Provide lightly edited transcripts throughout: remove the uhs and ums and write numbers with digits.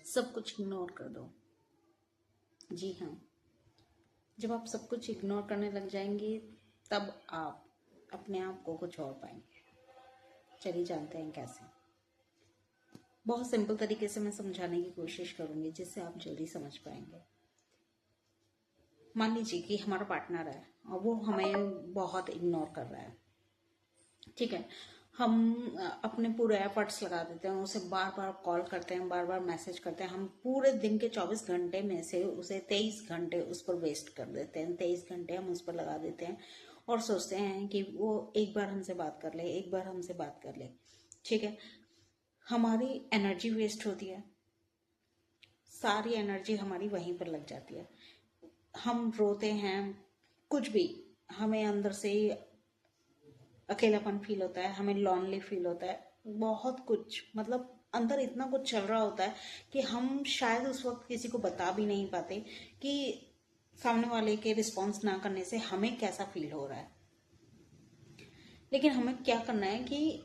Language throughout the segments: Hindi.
सब कुछ इग्नोर कर दो। जी हाँ, जब आप सब कुछ इग्नोर करने लग जाएंगे तब आप अपने आप को कुछ और पाएंगे। चलिए जानते हैं कैसे। बहुत सिंपल तरीके से मैं समझाने की कोशिश करूंगी जिससे आप जल्दी समझ पाएंगे। मान लीजिए कि हमारा पार्टनर है और वो हमें बहुत इग्नोर कर रहा है। ठीक है, हम अपने पूरे एफर्ट्स लगा देते हैं, उसे बार बार कॉल करते हैं, बार बार मैसेज करते हैं। हम पूरे दिन के 24 घंटे में से उसे 23 घंटे उस पर वेस्ट कर देते हैं। 23 घंटे हम उस पर लगा देते हैं और सोचते हैं कि वो एक बार हमसे बात कर ले, एक बार हमसे बात कर ले। ठीक है, हमारी एनर्जी वेस्ट होती है, सारी एनर्जी हमारी वहीं पर लग जाती है। हम रोते हैं, कुछ भी, हमें अंदर से अकेलापन फील होता है, हमें लॉनली फील होता है, बहुत कुछ, मतलब अंदर इतना कुछ चल रहा होता है कि हम शायद उस वक्त किसी को बता भी नहीं पाते कि सामने वाले के रिस्पॉन्स ना करने से हमें कैसा फील हो रहा है। लेकिन हमें क्या करना है कि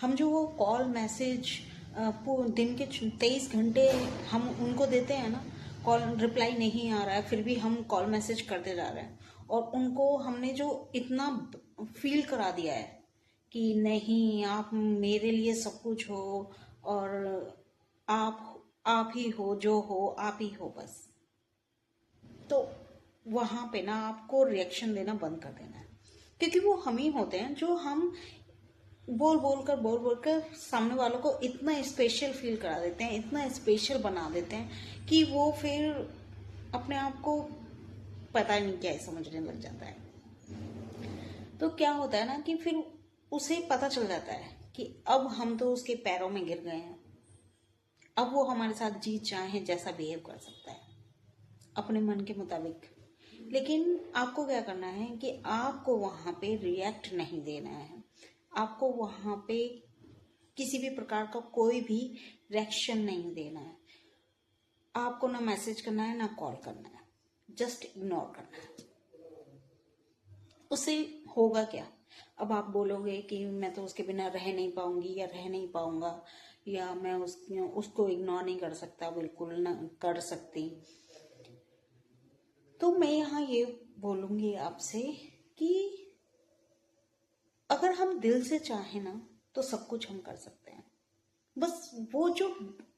हम जो वो कॉल मैसेज दिन के 23 घंटे हम उनको देते हैं ना, कॉल रिप्लाई नहीं आ रहा है फिर भी हम कॉल मैसेज करते जा रहे हैं और उनको हमने जो इतना फील करा दिया है कि नहीं, आप मेरे लिए सब कुछ हो और आप ही हो आप ही हो बस। तो वहां पे ना आपको रिएक्शन देना बंद कर देना है, क्योंकि वो हम ही होते हैं जो हम बोल बोल कर सामने वालों को इतना स्पेशल फील करा देते हैं, इतना स्पेशल बना देते हैं कि वो फिर अपने आप को पता नहीं क्या समझने लग जाता है। तो क्या होता है ना कि फिर उसे पता चल जाता है कि अब हम तो उसके पैरों में गिर गए हैं, अब वो हमारे साथ जी चाहे जैसा बिहेव कर सकता है अपने मन के मुताबिक। लेकिन आपको क्या करना है कि आपको वहां पे रिएक्ट नहीं देना है, आपको वहां पे किसी भी प्रकार का कोई भी रिएक्शन नहीं देना है। आपको ना मैसेज करना है ना कॉल करना है, जस्ट इग्नोर करना है। उससे होगा क्या? अब आप बोलोगे कि मैं तो उसके बिना रह नहीं पाऊंगी या रह नहीं पाऊंगा, या मैं उसको इग्नोर नहीं कर सकता, बिल्कुल ना कर सकती। तो मैं यहाँ ये बोलूंगी आपसे कि अगर हम दिल से चाहें ना तो सब कुछ हम कर सकते हैं। बस वो जो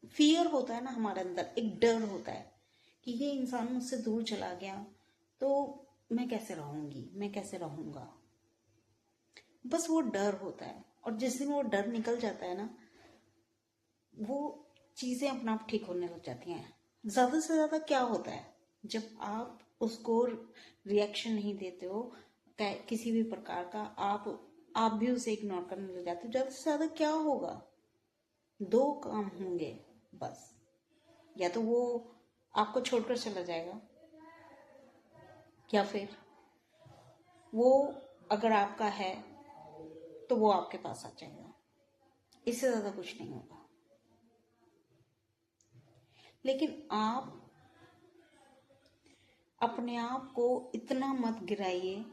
फियर होता है ना हमारे अंदर, एक डर होता है कि ये इंसान मुझसे दूर चला गया तो मैं कैसे रहूंगी, मैं कैसे रहूंगा, बस वो डर होता है। और जिस दिन वो डर निकल जाता है ना, वो चीजें अपने आप ठीक होने लग जाती हैं। ज्यादा से ज्यादा क्या होता है, जब आप उसको रिएक्शन नहीं देते हो किसी भी प्रकार का, आप भी उसे इग्नोर करने लग जाते हो, ज्यादा से ज्यादा क्या होगा? दो काम होंगे बस। या तो वो आपको छोड़कर चला जाएगा, या फिर वो अगर आपका है तो वो आपके पास आ जाएगा। इससे ज्यादा कुछ नहीं होगा। लेकिन आप अपने आप को इतना मत गिराइए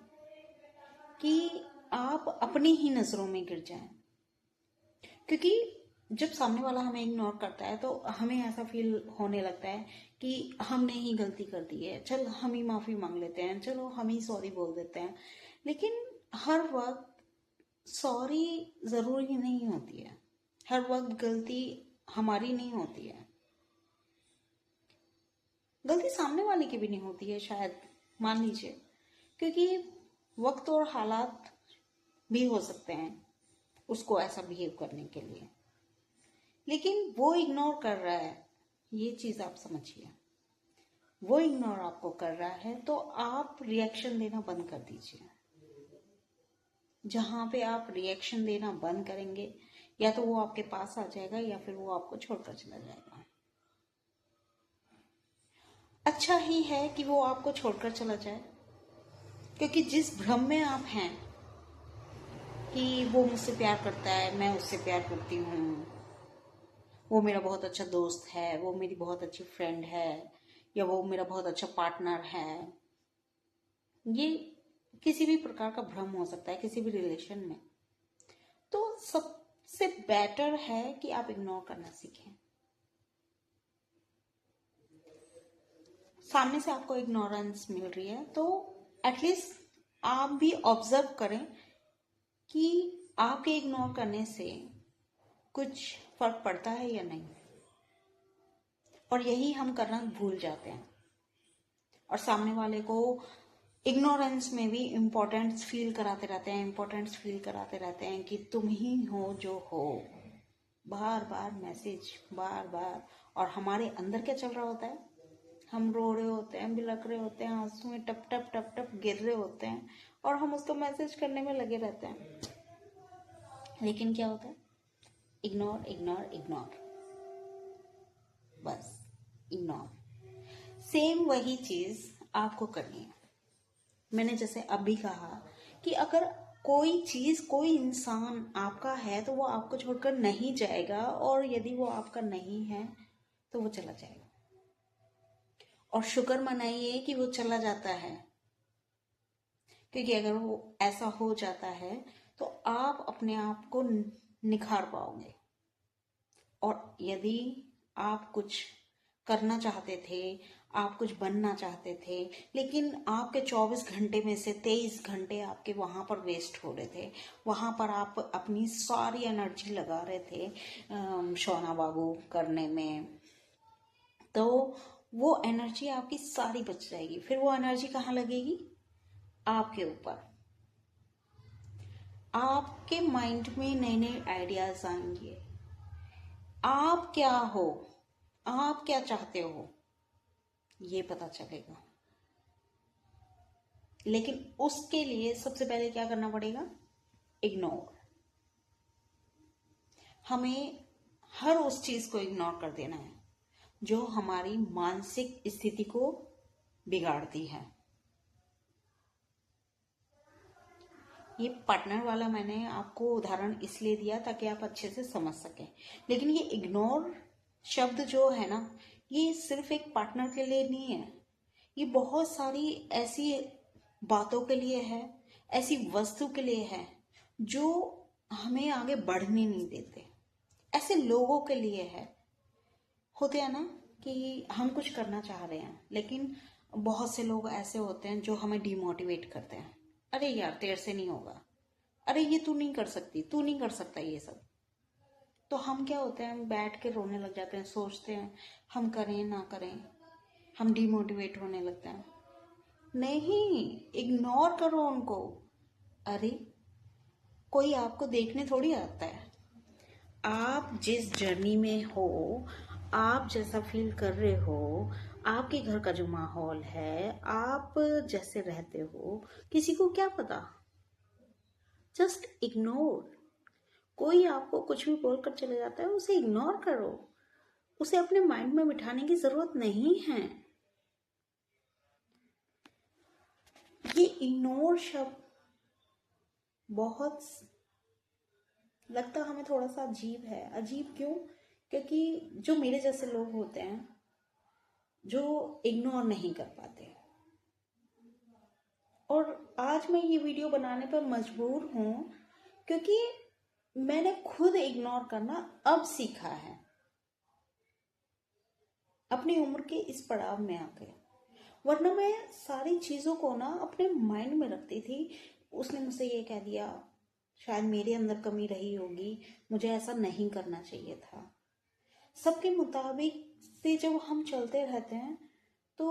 कि आप अपनी ही नजरों में गिर जाएं। क्योंकि जब सामने वाला हमें इग्नोर करता है तो हमें ऐसा फील होने लगता है कि हमने ही गलती कर दी है, चल हम ही माफी मांग लेते हैं, चलो हम ही सॉरी बोल देते हैं। लेकिन हर वक्त सॉरी जरूरी नहीं होती है, हर वक्त गलती हमारी नहीं होती है, गलती सामने वाले की भी नहीं होती है शायद, मान लीजिए, क्योंकि वक्त और हालात भी हो सकते हैं उसको ऐसा बिहेव करने के लिए। लेकिन वो इग्नोर कर रहा है, ये चीज आप समझिए। वो इग्नोर आपको कर रहा है तो आप रिएक्शन देना बंद कर दीजिए। जहां पे आप रिएक्शन देना बंद करेंगे, या तो वो आपके पास आ जाएगा या फिर वो आपको छोड़कर चला जाएगा। अच्छा ही है कि वो आपको छोड़कर चला जाए, क्योंकि जिस भ्रम में आप हैं कि वो मुझसे प्यार करता है, मैं उससे प्यार करती हूँ, वो मेरा बहुत अच्छा दोस्त है, वो मेरी बहुत अच्छी फ्रेंड है, या वो मेरा बहुत अच्छा पार्टनर है, ये किसी भी प्रकार का भ्रम हो सकता है किसी भी रिलेशन में। तो सबसे बेटर है कि आप इग्नोर करना सीखें। सामने से आपको इग्नोरेंस मिल रही है तो एटलीस्ट आप भी ऑब्जर्व करें कि आपके इग्नोर करने से कुछ फर्क पड़ता है या नहीं। और यही हम करना भूल जाते हैं और सामने वाले को इग्नोरेंस में भी इम्पोर्टेंस फील कराते रहते हैं कि तुम ही हो जो हो, बार बार मैसेज, बार बार। और हमारे अंदर क्या चल रहा होता है, हम रो रहे होते हैं, बिलख रहे होते हैं, आंसुएं टप टप टप टप गिर रहे होते हैं और हम उसको मैसेज करने में लगे रहते हैं। लेकिन क्या होता है, इग्नोर इग्नोर इग्नोर, बस इग्नोर। सेम वही चीज आपको करनी है। मैंने जैसे अभी कहा कि अगर कोई चीज, कोई इंसान आपका है तो वो आपको छोड़कर नहीं जाएगा, और यदि वो आपका नहीं है तो वो चला जाएगा। और शुक्र मनाइए कि वो चला जाता है, क्योंकि अगर वो ऐसा हो जाता है तो आप अपने आप को निखार पाओगे। और यदि आप कुछ करना चाहते थे, आप कुछ बनना चाहते थे, लेकिन आपके 24 घंटे में से 23 घंटे आपके वहां पर वेस्ट हो रहे थे, वहां पर आप अपनी सारी एनर्जी लगा रहे थे शोना बाबू करने में, तो वो एनर्जी आपकी सारी बच जाएगी। फिर वो एनर्जी कहाँ लगेगी, आपके ऊपर। आपके माइंड में नए नए आइडियाज आएंगे। आप क्या हो, आप क्या चाहते हो, ये पता चलेगा। लेकिन उसके लिए सबसे पहले क्या करना पड़ेगा, इग्नोर। हमें हर उस चीज को इग्नोर कर देना है जो हमारी मानसिक स्थिति को बिगाड़ती है। ये पार्टनर वाला मैंने आपको उदाहरण इसलिए दिया ताकि आप अच्छे से समझ सकें। लेकिन ये इग्नोर शब्द जो है ना, ये सिर्फ एक पार्टनर के लिए नहीं है, ये बहुत सारी ऐसी बातों के लिए है, ऐसी वस्तु के लिए है जो हमें आगे बढ़ने नहीं देते, ऐसे लोगों के लिए है। होते हैं ना कि हम कुछ करना चाह रहे हैं, लेकिन बहुत से लोग ऐसे होते हैं जो हमें डिमोटिवेट करते हैं। अरे यार तेरे से नहीं होगा, अरे ये तू नहीं कर सकती, तू नहीं कर सकता ये सब। तो हम क्या होते हैं, बैठ के रोने लग जाते हैं, सोचते हैं हम करें ना करें, हम डिमोटिवेट होने लगते हैं। नहीं, इग्नोर करो उनको। अरे कोई आपको देखने थोड़ी आता है। आप जिस जर्नी में हो, आप जैसा फील कर रहे हो, आपके घर का जो माहौल है, आप जैसे रहते हो, किसी को क्या पता। Just ignore. कोई आपको कुछ भी बोलकर चले जाता है, उसे इग्नोर करो, उसे अपने माइंड में बिठाने की जरूरत नहीं है। ये इग्नोर शब्द बहुत लगता हमें थोड़ा सा अजीब है। अजीब क्यों? क्योंकि जो मेरे जैसे लोग होते हैं जो इग्नोर नहीं कर पाते, और आज मैं ये वीडियो बनाने पर मजबूर हूं क्योंकि मैंने खुद इग्नोर करना अब सीखा है, अपनी उम्र के इस पड़ाव में आके। वरना मैं सारी चीजों को ना अपने माइंड में रखती थी। उसने मुझसे ये कह दिया, शायद मेरे अंदर कमी रही होगी, मुझे ऐसा नहीं करना चाहिए था। सबके मुताबिक से जब हम चलते रहते हैं तो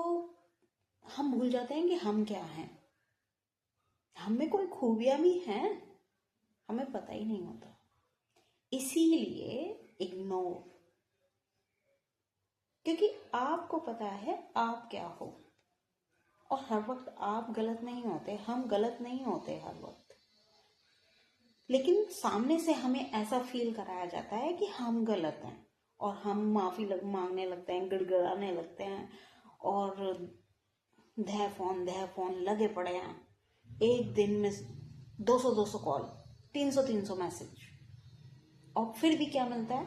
हम भूल जाते हैं कि हम क्या हैं। हमें कोई खूबियां भी हैं, हमें पता ही नहीं होता। इसीलिए इग्नोर, क्योंकि आपको पता है आप क्या हो, और हर वक्त आप गलत नहीं होते, हम गलत नहीं होते हर वक्त। लेकिन सामने से हमें ऐसा फील कराया जाता है कि हम गलत हैं, और हम माफी मांगने लगते हैं, गिड़गिड़ाने लगते हैं, और धै फोन लगे पड़े हैं। एक दिन में 200 कॉल, 300 मैसेज, और फिर भी क्या मिलता है,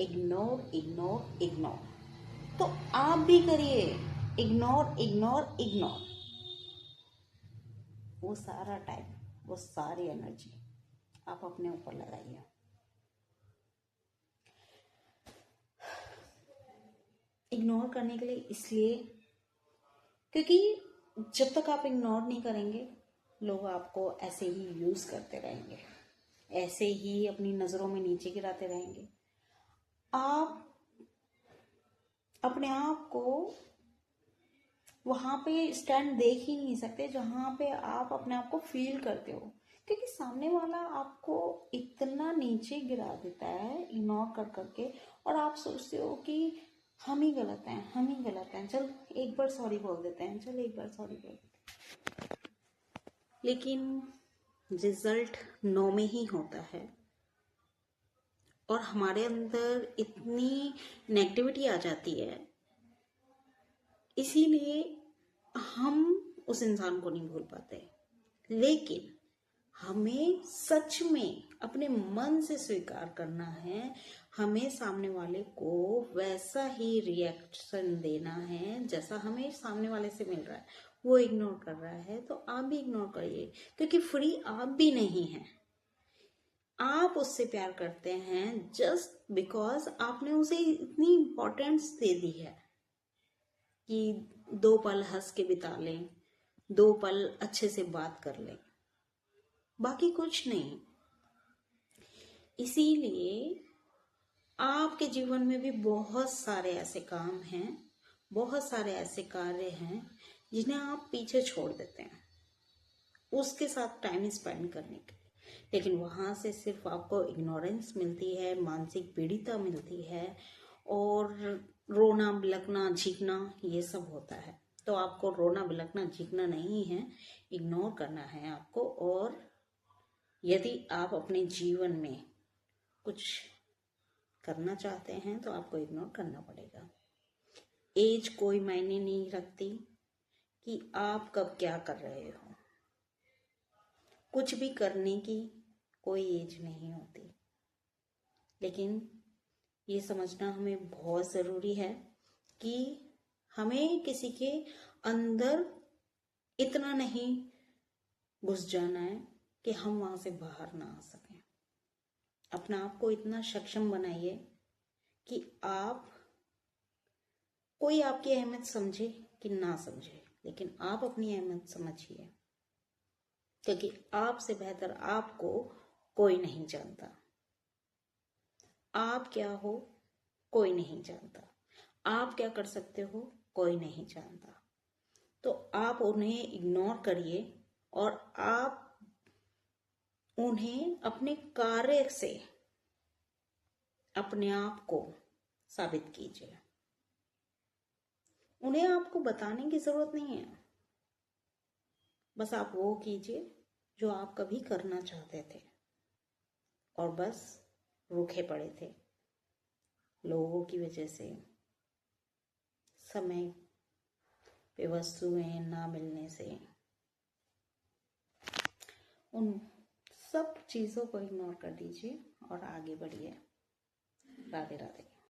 इग्नोर इग्नोर इग्नोर। तो आप भी करिए इग्नोर इग्नोर इग्नोर। वो सारा टाइम, वो सारी एनर्जी आप अपने ऊपर लगाइए। इग्नोर करने के लिए इसलिए क्योंकि जब तक आप इग्नोर नहीं करेंगे, लोग आपको ऐसे ही यूज करते रहेंगे, ऐसे ही अपनी नजरों में नीचे गिराते रहेंगे। आप अपने आप को वहां पे स्टैंड देख ही नहीं सकते जहां पे आप अपने आप को फील करते हो, क्योंकि सामने वाला आपको इतना नीचे गिरा देता है इग्नोर कर करके, और आप सोचते हो कि हम ही गलत हैं, हम ही गलत हैं, चल एक बार सॉरी बोल देते हैं, चल एक बार सॉरी बोल देते हैं। लेकिन रिजल्ट नो में ही होता है, और हमारे अंदर इतनी नेगेटिविटी आ जाती है, इसीलिए हम उस इंसान को नहीं भूल पाते। लेकिन हमें सच में अपने मन से स्वीकार करना है, हमें सामने वाले को वैसा ही रिएक्शन देना है जैसा हमें सामने वाले से मिल रहा है। वो इग्नोर कर रहा है तो आप भी इग्नोर करिए, क्योंकि फ्री आप भी नहीं हैं। आप उससे प्यार करते हैं जस्ट बिकॉज आपने उसे इतनी इम्पोर्टेंस दे दी है कि 2 पल हंस के बिता लें, 2 पल अच्छे से बात कर लें, बाकी कुछ नहीं। इसीलिए आपके जीवन में भी बहुत सारे ऐसे काम हैं, बहुत सारे ऐसे कार्य हैं जिन्हें आप पीछे छोड़ देते हैं उसके साथ टाइम स्पेंड करने के लिए, लेकिन वहां से सिर्फ आपको इग्नोरेंस मिलती है, मानसिक पीड़िता मिलती है, और रोना बिलखना झिकना ये सब होता है। तो आपको रोना बिलखना झिकना नहीं है, इग्नोर करना है आपको। और यदि आप अपने जीवन में कुछ करना चाहते हैं तो आपको इग्नोर करना पड़ेगा। एज कोई मायने नहीं रखती कि आप कब क्या कर रहे हो, कुछ भी करने की कोई एज नहीं होती। लेकिन ये समझना हमें बहुत ज़रूरी है कि हमें किसी के अंदर इतना नहीं घुस जाना है कि हम वहां से बाहर ना आ सकें। अपना आप को इतना सक्षम बनाइए कि आप, कोई आपकी अहमियत समझे कि ना समझे, लेकिन आप अपनी अहमियत समझिए, क्योंकि आपसे बेहतर आपको कोई नहीं जानता। आप क्या हो कोई नहीं जानता, आप क्या कर सकते हो कोई नहीं जानता। तो आप उन्हें इग्नोर करिए और आप उन्हें अपने कार्य से अपने आप को साबित कीजिए। उन्हें आपको बताने की जरूरत नहीं है, बस आप वो कीजिए जो आप कभी करना चाहते थे और बस रूखे पड़े थे लोगों की वजह से, समय पे वस्तुएं ना मिलने से। उन सब चीज़ों को इग्नोर कर दीजिए और आगे बढ़िए। राधे राधे।